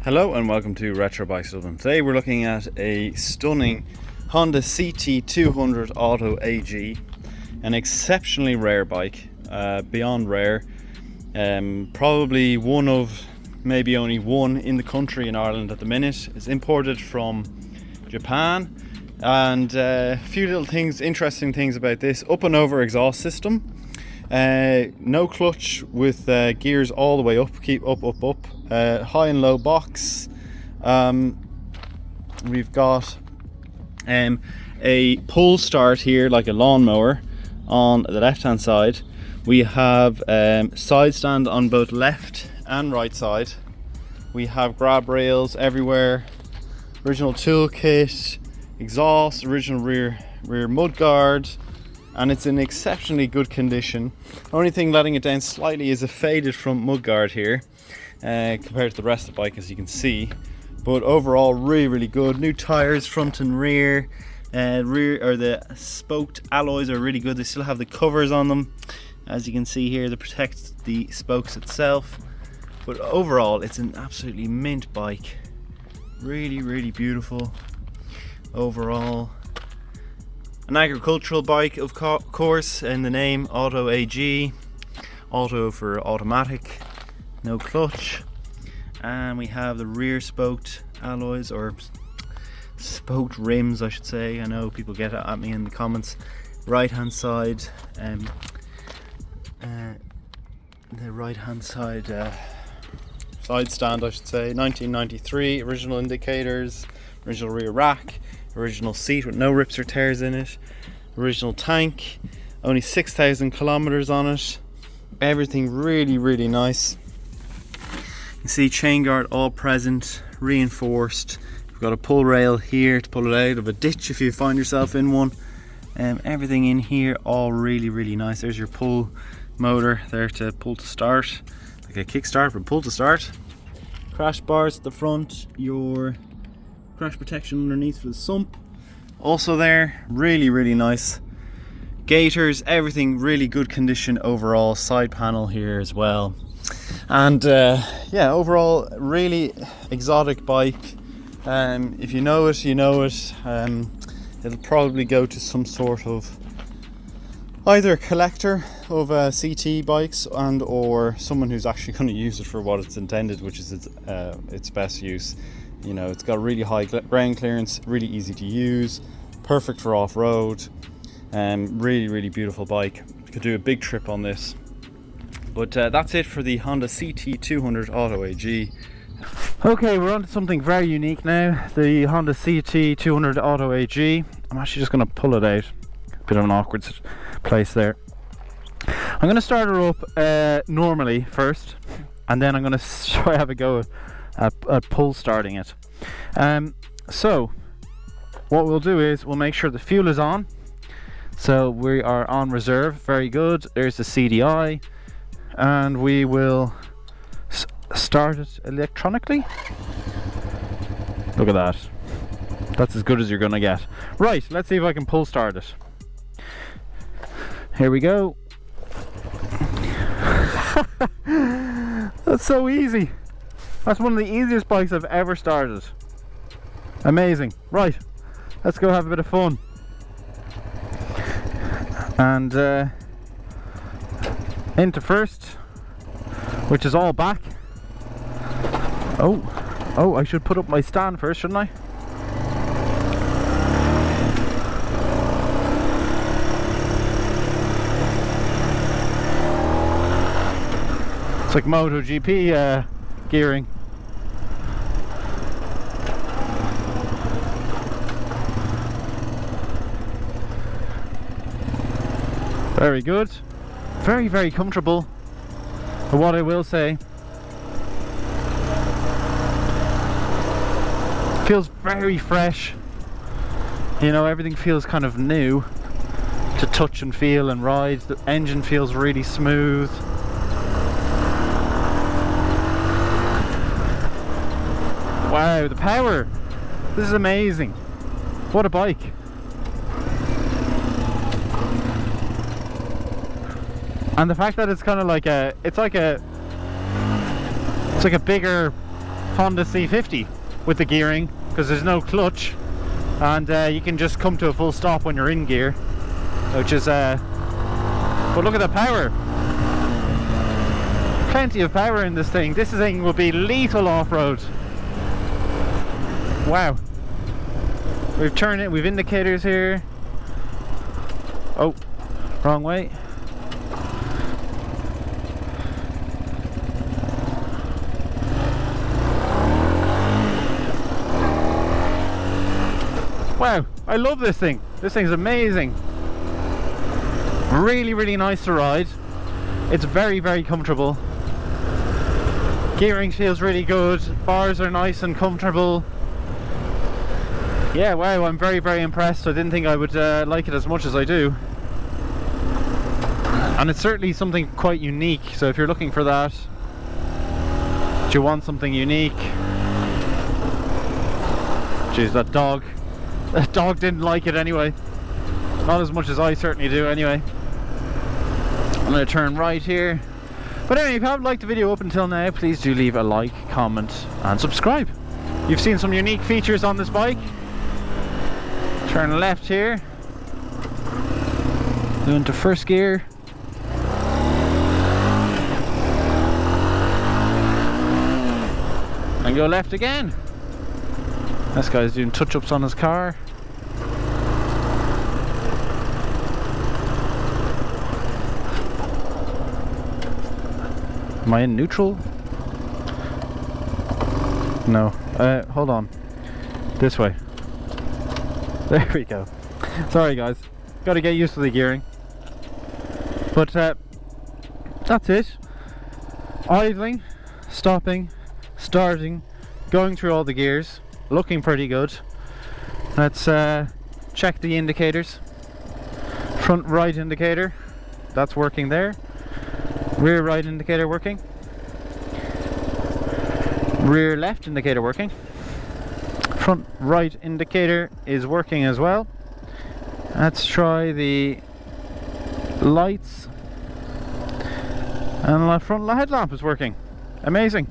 Hello and welcome to Retro Bikes Dublin. Today we're looking at a stunning Honda CT200 Auto AG, an exceptionally rare bike, beyond rare, probably one of maybe only one in the country in Ireland at the minute. It's imported from Japan, and a few little things, interesting things about this: up and over exhaust system, no clutch with gears all the way up, keep up, high and low box. We've got a pull start here like a lawnmower on the left hand side. We have side stand on both left and right side. We have grab rails everywhere, original toolkit, exhaust, original rear mud guard, and it's in exceptionally good condition. The only thing letting it down slightly is a faded front mud guard here compared to the rest of the bike, as you can see, but overall really good. New tires front and rear. The spoked alloys are really good. They still have the covers on them, as you can see here, to protect the spokes itself. But overall it's an absolutely mint bike, really beautiful overall. An agricultural bike, of course, in the name, Auto AG. Auto for automatic, no clutch. And we have the rear spoked alloys, or spoked rims I should say. I know people get at me in the comments. Right hand side, the right hand side side stand I should say, 1993, original indicators, original rear rack, original seat with no rips or tears in it, original tank, only 6,000 kilometers on it. Everything really nice. You see chain guard all present, reinforced. You've got a pull rail here to pull it out of a ditch if you find yourself in one. Everything in here all really nice. There's your pull motor there to pull to start, like a kickstart, but pull to start. Crash bars at the front, your crash protection underneath for the sump also there, really nice. Gaiters, everything really good condition overall. Side panel here as well, and yeah, overall really exotic bike. If you know it, you know it. It'll probably go to some sort of either a collector of CT bikes and or someone who's actually going to use it for what it's intended, which is its best use. You know, it's got really high ground clearance, really easy to use, perfect for off-road. Really beautiful bike. You could do a big trip on this. But that's it for the Honda CT200 Auto AG. Okay, we're on to something very unique now. The Honda CT200 Auto AG. I'm actually just going to pull it out. Bit of an awkward place there. I'm going to start her up normally first, and then I'm going to try have a go at pull starting it. So what we'll do is we'll make sure the fuel is on. So we are on reserve. Very good. There's the CDI, and we will start it electronically. Look at that. That's as good as you're gonna get. Right, let's see if I can pull start it. Here we go. That's so easy. That's one of the easiest bikes I've ever started. Amazing. Right, let's go have a bit of fun. And into first, which is all back. Oh, I should put up my stand first, shouldn't I? It's like MotoGP gearing. Very good. Very comfortable. But what I will say, feels very fresh. You know, everything feels kind of new to touch and feel and ride. The engine feels really smooth. Wow, the power. This is amazing. What a bike. And the fact that it's kind of like a, it's like a bigger Honda C50 with the gearing, because there's no clutch, and you can just come to a full stop when you're in gear, which is but look at the power. Plenty of power in this thing. This thing will be lethal off-road. Wow. We've turned it, we've indicators here. Oh, wrong way. Wow, I love this thing. This thing's amazing. Really, really nice to ride. It's very, very comfortable. Gearing feels really good. Bars are nice and comfortable. Yeah, wow, I'm very, very impressed. I didn't think I would like it as much as I do. And it's certainly something quite unique. So if you're looking for that, do you want something unique? Jeez, that dog. That dog didn't like it anyway. Not as much as I certainly do anyway. I'm going to turn right here. But anyway, if you haven't liked the video up until now, please do leave a like, comment and subscribe. You've seen some unique features on this bike. Turn left here. Go into first gear. And go left again. This guy's doing touch-ups on his car. Am I in neutral? No. Hold on. This way. There we go. Sorry guys. Got to get used to the gearing. But that's it. Idling, stopping, starting, going through all the gears. Looking pretty good. Let's check the indicators. Front right indicator, that's working there. Rear right indicator working. Rear left indicator working. Front right indicator is working as well. Let's try the lights. And the front headlamp is working. Amazing.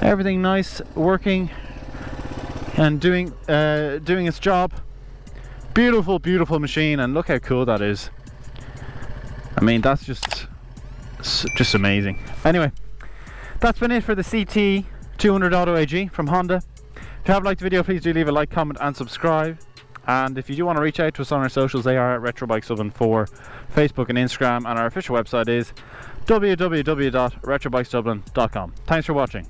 Everything nice, working and doing its job. Beautiful, beautiful machine, and look how cool that is. I mean, that's just amazing. Anyway, that's been it for the CT200 Auto AG from Honda. If you have liked the video, please do leave a like, comment and subscribe. And if you do want to reach out to us on our socials, they are at Retrobikes Dublin for Facebook and Instagram, and our official website is www.retrobikesdublin.com. Thanks for watching.